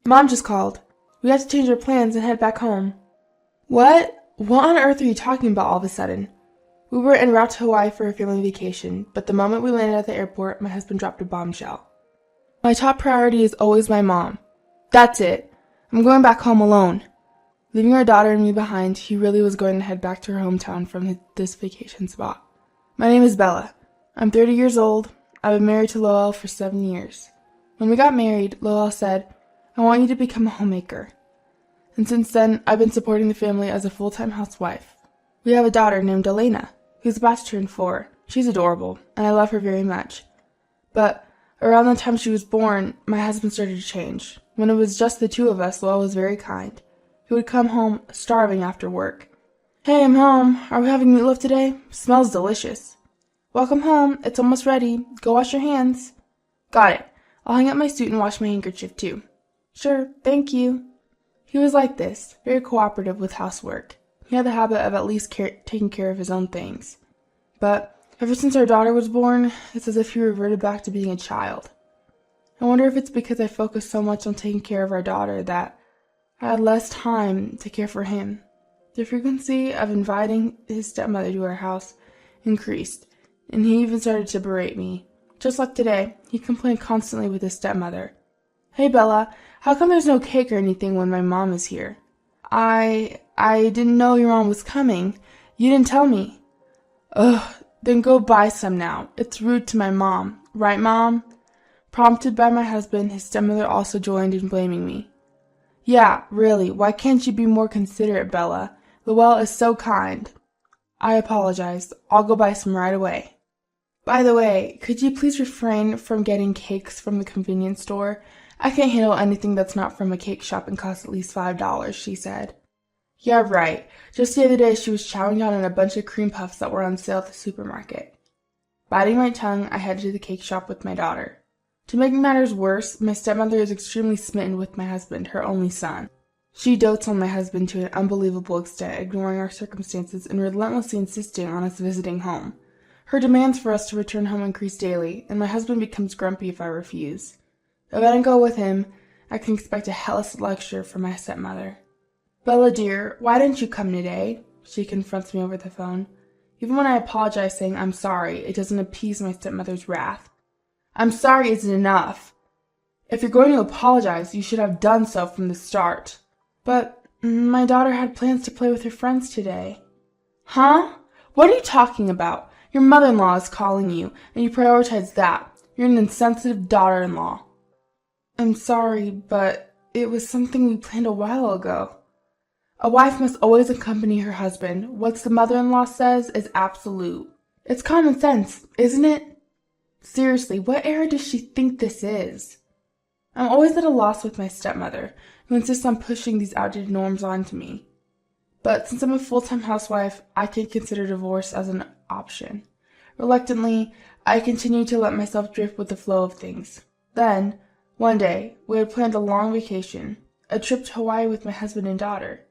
Mom just called. We have to change our plans and head back home. What? What on earth are you talking about all of a sudden? We were en route to Hawaii for a family vacation, but the moment we landed at the airport, my husband dropped a bombshell. My top priority is always my mom. That's it. I'm going back home alone. Leaving our daughter and me behind, he really was going to head back to her hometown from this vacation spot. My name is Bella. I'm 30 years old. I've been married to Lowell for 7 years. When we got married, Lowell said, "I want you to become a homemaker." And since then, I've been supporting the family as a full-time housewife. We have a daughter named Elena, who's about to turn 4. She's adorable, and I love her very much. But around the time she was born, my husband started to change. When it was just the two of us, Lowell was very kind. He would come home starving after work. "Hey, I'm home. Are we having meatloaf today? Smells delicious." "Welcome home. It's almost ready. Go wash your hands." "Got it. I'll hang up my suit and wash my handkerchief too." "Sure, thank you." He was like this, very cooperative with housework. He had the habit of at least taking care of his own things. But ever since our daughter was born, it's as if he reverted back to being a child. I wonder if it's because I focused so much on taking care of our daughter that I had less time to care for him. The frequency of inviting his stepmother to our house increased, and he even started to berate me. Just like today, he complained constantly with his stepmother. "Hey, Bella, how come there's no cake or anything when my mom is here?" I didn't know your mom was coming. You didn't tell me." "Ugh, then go buy some now. It's rude to my mom. Right, Mom?" Prompted by my husband, his stepmother also joined in blaming me. "Yeah, really, why can't you be more considerate, Bella? Lowell is so kind." I apologized. "I'll go buy some right away." "By the way, could you please refrain from getting cakes from the convenience store? I can't handle anything that's not from a cake shop and costs at least $5, she said. "Yeah, right. Just the other day she was chowing down on a bunch of cream puffs that were on sale at the supermarket." Biting my tongue, I headed to the cake shop with my daughter. To make matters worse, my stepmother is extremely smitten with my husband, her only son. She dotes on my husband to an unbelievable extent, ignoring our circumstances and relentlessly insisting on us visiting home. Her demands for us to return home increase daily, and my husband becomes grumpy if I refuse. If I don't go with him, I can expect a hellish lecture from my stepmother. "Bella dear, why didn't you come today?" She confronts me over the phone. Even when I apologize saying I'm sorry, it doesn't appease my stepmother's wrath. "I'm sorry isn't enough. If you're going to apologize, you should have done so from the start." "But my daughter had plans to play with her friends today." "Huh? What are you talking about? Your mother-in-law is calling you, and you prioritize that. You're an insensitive daughter-in-law." "I'm sorry, but it was something we planned a while ago." A wife must always accompany her husband. What the mother-in-law says is absolute. It's common sense, isn't it? Seriously, what era does she think this is? I'm always at a loss with my stepmother, who insists on pushing these outdated norms onto me. But since I'm a full-time housewife, I can't consider divorce as an option. Reluctantly, I continue to let myself drift with the flow of things. Then, one day, we had planned a long vacation, a trip to Hawaii with my husband and daughter.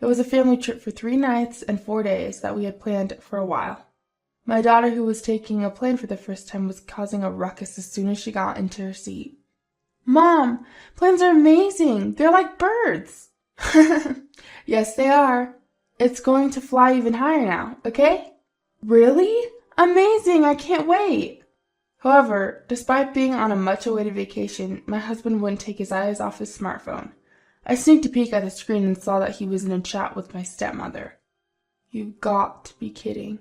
It was a family trip for 3 nights and 4 days that we had planned for a while. My daughter, who was taking a plane for the first time, was causing a ruckus as soon as she got into her seat. "Mom, planes are amazing. They're like birds." "Yes, they are. It's going to fly even higher now, okay?" "Really? Amazing. I can't wait." However, despite being on a much-awaited vacation, my husband wouldn't take his eyes off his smartphone. I sneaked a peek at the screen and saw that he was in a chat with my stepmother. You've got to be kidding.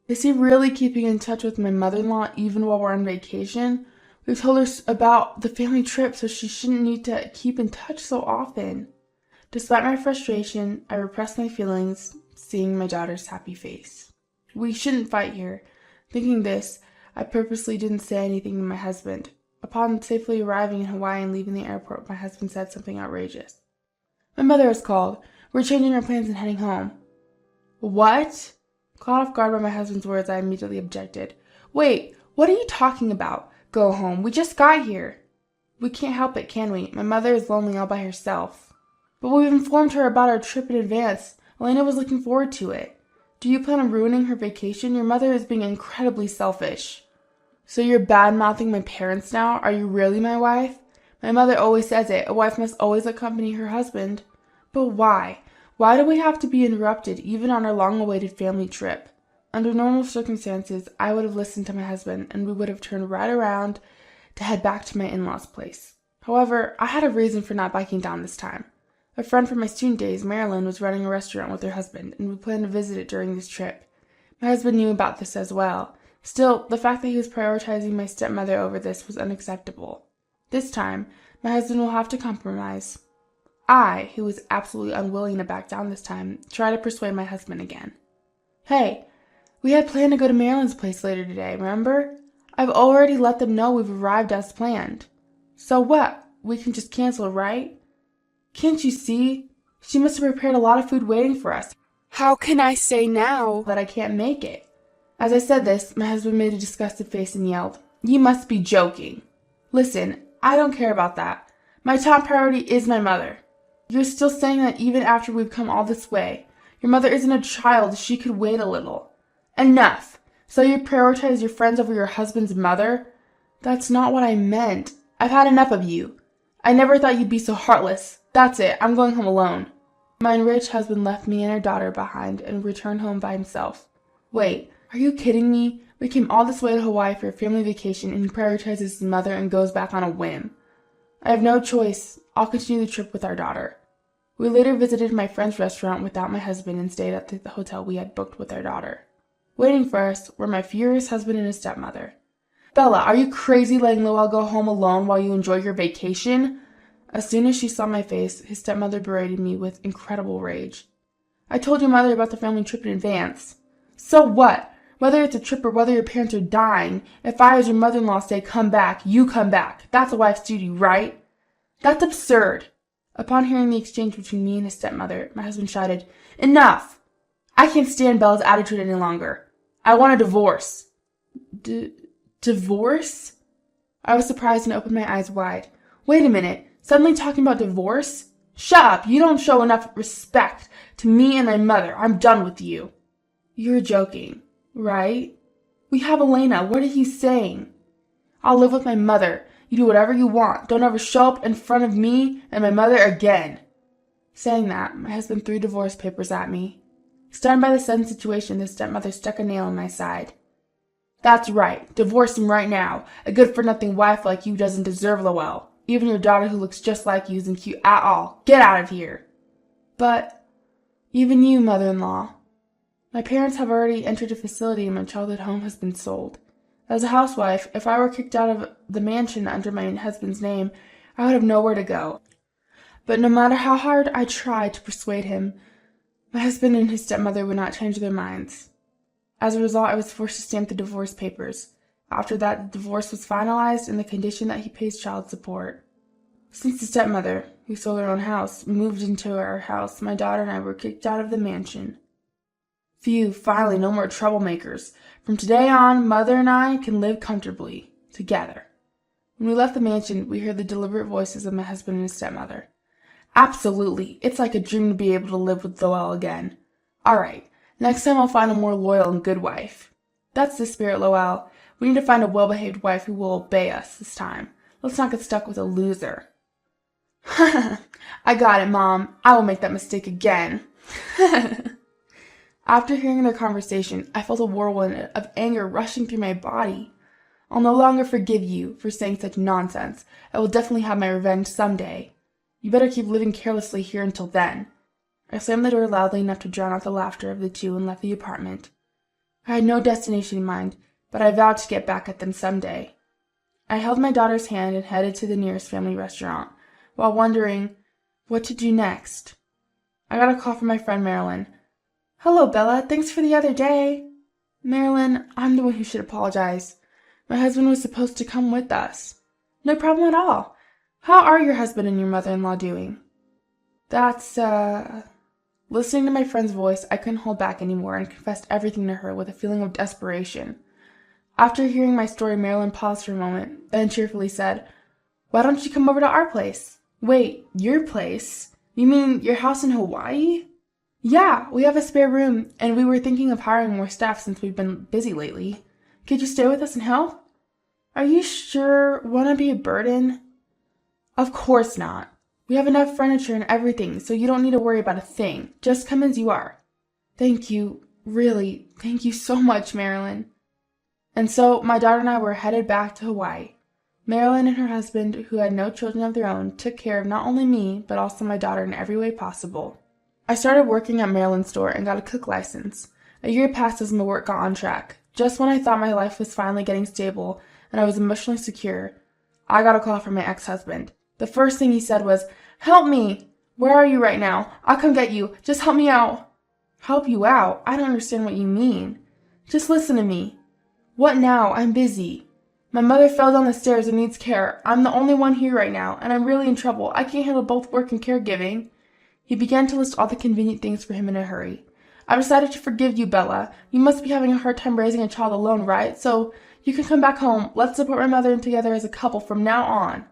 Is he really keeping in touch with my mother-in-law even while we're on vacation? We've told her about the family trip, so she shouldn't need to keep in touch so often. Despite my frustration, I repressed my feelings, seeing my daughter's happy face. We shouldn't fight here. Thinking this, I purposely didn't say anything to my husband. Upon safely arriving in Hawaii and leaving the airport, my husband said something outrageous. "My mother has called. We're changing our plans and heading home." "What?" Caught off guard by my husband's words, I immediately objected. "Wait, what are you talking about? Go home. We just got here." "We can't help it, can we? My mother is lonely all by herself." "But we've informed her about our trip in advance. Elena was looking forward to it. Do you plan on ruining her vacation? Your mother is being incredibly selfish." "So you're bad-mouthing my parents now? Are you really my wife?" My mother always says it, a wife must always accompany her husband. But why? Why do we have to be interrupted even on our long-awaited family trip? Under normal circumstances, I would have listened to my husband and we would have turned right around to head back to my in-laws' place. However, I had a reason for not backing down this time. A friend from my student days, Marilyn, was running a restaurant with her husband, and we planned to visit it during this trip. My husband knew about this as well. Still, the fact that he was prioritizing my stepmother over this was unacceptable. This time, my husband will have to compromise. I, who was absolutely unwilling to back down this time, tried to persuade my husband again. Hey, we had planned to go to Marilyn's place later today, remember? I've already let them know we've arrived as planned. So what? We can just cancel, right? Can't you see? She must have prepared a lot of food waiting for us. How can I say now that I can't make it? As I said this, my husband made a disgusted face and yelled, You must be joking. Listen, I don't care about that. My top priority is my mother. You're still saying that even after we've come all this way. Your mother isn't a child, she could wait a little. Enough! So you prioritize your friends over your husband's mother? That's not what I meant. I've had enough of you. I never thought you'd be so heartless. That's it, I'm going home alone. My enraged husband left me and our daughter behind and returned home by himself. Wait, are you kidding me? We came all this way to Hawaii for a family vacation and he prioritizes his mother and goes back on a whim. I have no choice. I'll continue the trip with our daughter. We later visited my friend's restaurant without my husband and stayed at the hotel we had booked with our daughter. Waiting for us were my furious husband and his stepmother. Bella, are you crazy letting Lowell go home alone while you enjoy your vacation? As soon as she saw my face, his stepmother berated me with incredible rage. I told your mother about the family trip in advance. So what? Whether it's a trip or whether your parents are dying, if I as your mother-in-law say come back, you come back. That's a wife's duty, right? That's absurd. Upon hearing the exchange between me and his stepmother, my husband shouted, Enough! I can't stand Bella's attitude any longer. I want a divorce. Divorce? I was surprised and opened my eyes wide. Wait a minute. Suddenly talking about divorce? Shut up! You don't show enough respect to me and my mother. I'm done with you. You're joking, right? We have Elena. What are you saying? I'll live with my mother. You do whatever you want. Don't ever show up in front of me and my mother again. Saying that, my husband threw divorce papers at me. Stunned by the sudden situation, the stepmother stuck a nail in my side. That's right. Divorce him right now. A good-for-nothing wife like you doesn't deserve Lowell. Even your daughter who looks just like you isn't cute at all. Get out of here. But even you, mother-in-law. My parents have already entered a facility and my childhood home has been sold. As a housewife, if I were kicked out of the mansion under my husband's name, I would have nowhere to go. But no matter how hard I tried to persuade him, my husband and his stepmother would not change their minds. As a result, I was forced to stamp the divorce papers. After that, the divorce was finalized and the condition that he pays child support. Since the stepmother, who sold her own house, moved into our house, my daughter and I were kicked out of the mansion. Phew, finally, no more troublemakers. From today on, Mother and I can live comfortably, together. When we left the mansion, we heard the deliberate voices of my husband and his stepmother. Absolutely, it's like a dream to be able to live with Lowell again. All right, next time I'll find a more loyal and good wife. That's the spirit, Lowell. We need to find a well-behaved wife who will obey us this time. Let's not get stuck with a loser. I got it, Mom. I will make that mistake again. After hearing their conversation, I felt a whirlwind of anger rushing through my body. I'll no longer forgive you for saying such nonsense. I will definitely have my revenge someday. You better keep living carelessly here until then. I slammed the door loudly enough to drown out the laughter of the two and left the apartment. I had no destination in mind, but I vowed to get back at them someday. I held my daughter's hand and headed to the nearest family restaurant, while wondering what to do next. I got a call from my friend Marilyn. Hello, Bella. Thanks for the other day. Marilyn, I'm the one who should apologize. My husband was supposed to come with us. No problem at all. How are your husband and your mother-in-law doing? That's, Listening to my friend's voice, I couldn't hold back anymore and confessed everything to her with a feeling of desperation. After hearing my story, Marilyn paused for a moment, then cheerfully said, Why don't you come over to our place? Wait, your place? You mean your house in Hawaii? Yeah, we have a spare room, and we were thinking of hiring more staff since we've been busy lately. Could you stay with us and help? Are you sure? Want to be a burden? Of course not. We have enough furniture and everything, so you don't need to worry about a thing. Just come as you are. Thank you, really, thank you so much, Marilyn. And so my daughter and I were headed back to Hawaii. Marilyn and her husband, who had no children of their own, took care of not only me, but also my daughter in every way possible. I started working at Marilyn's store and got a cook license. A year passed as my work got on track. Just when I thought my life was finally getting stable and I was emotionally secure, I got a call from my ex-husband. The first thing he said was, "Help me! Where are you right now? I'll come get you. Just help me out." Help you out? I don't understand what you mean. Just listen to me. What now? I'm busy. My mother fell down the stairs and needs care. I'm the only one here right now, and I'm really in trouble. I can't handle both work and caregiving. He began to list all the convenient things for him in a hurry. I've decided to forgive you, Bella. You must be having a hard time raising a child alone, right? So you can come back home. Let's support my mother and together as a couple from now on.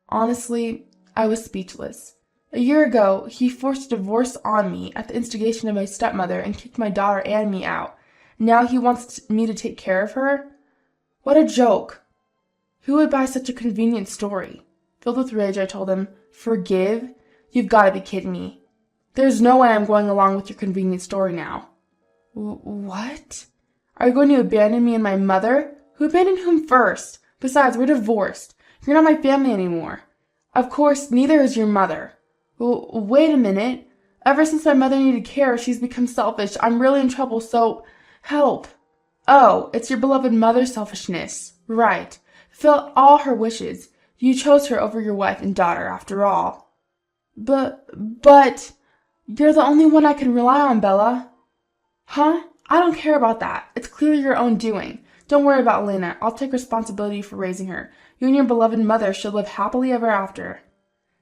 Honestly, I was speechless. A year ago, he forced a divorce on me at the instigation of my stepmother and kicked my daughter and me out. Now he wants me to take care of her? What a joke! Who would buy such a convenient story? Filled with rage, I told him, "Forgive? You've got to be kidding me. There's no way I'm going along with your convenient story now." What? Are you going to abandon me and my mother? Who abandoned whom first? Besides, we're divorced. You're not my family anymore. Of course, neither is your mother. Wait a minute. Ever since my mother needed care, she's become selfish. I'm really in trouble, so help. Oh, it's your beloved mother's selfishness. Right. Fulfill all her wishes. You chose her over your wife and daughter, after all. But, you're the only one I can rely on, Bella. Huh? I don't care about that. It's clearly your own doing. Don't worry about Lena. I'll take responsibility for raising her. You and your beloved mother should live happily ever after.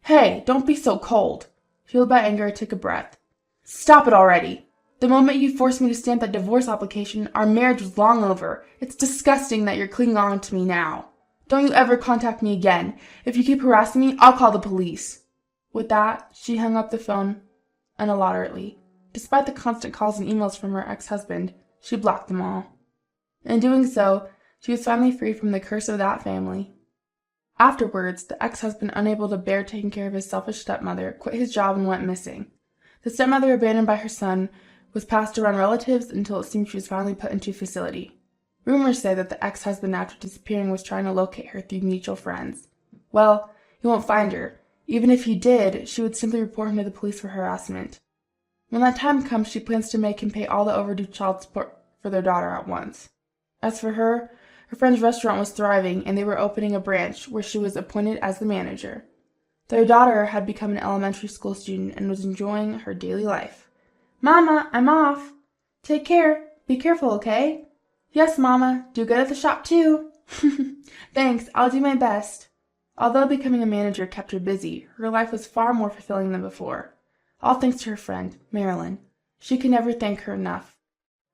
Hey, don't be so cold. Fueled by anger, I took a breath. Stop it already. The moment you forced me to stamp that divorce application, our marriage was long over. It's disgusting that you're clinging on to me now. Don't you ever contact me again. If you keep harassing me, I'll call the police. With that, she hung up the phone unilaterally. Despite the constant calls and emails from her ex-husband, she blocked them all. In doing so, she was finally free from the curse of that family. Afterwards, the ex-husband, unable to bear taking care of his selfish stepmother, quit his job and went missing. The stepmother, abandoned by her son, was passed around relatives until it seemed she was finally put into a facility. Rumors say that the ex-husband, after disappearing, was trying to locate her through mutual friends. Well, he won't find her. Even if he did, she would simply report him to the police for harassment. When that time comes, she plans to make him pay all the overdue child support for their daughter at once. As for her friend's restaurant was thriving, and they were opening a branch where she was appointed as the manager. Their daughter had become an elementary school student and was enjoying her daily life. "Mama, I'm off. Take care. Be careful, okay?" "Yes, Mama. Do good at the shop, too." "Thanks. I'll do my best." Although becoming a manager kept her busy, her life was far more fulfilling than before. All thanks to her friend, Marilyn. She could never thank her enough.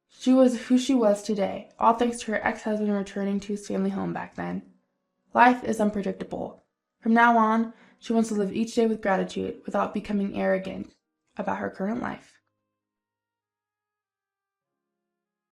She was who she was today, all thanks to her ex-husband returning to his family home back then. Life is unpredictable. From now on, she wants to live each day with gratitude without becoming arrogant about her current life.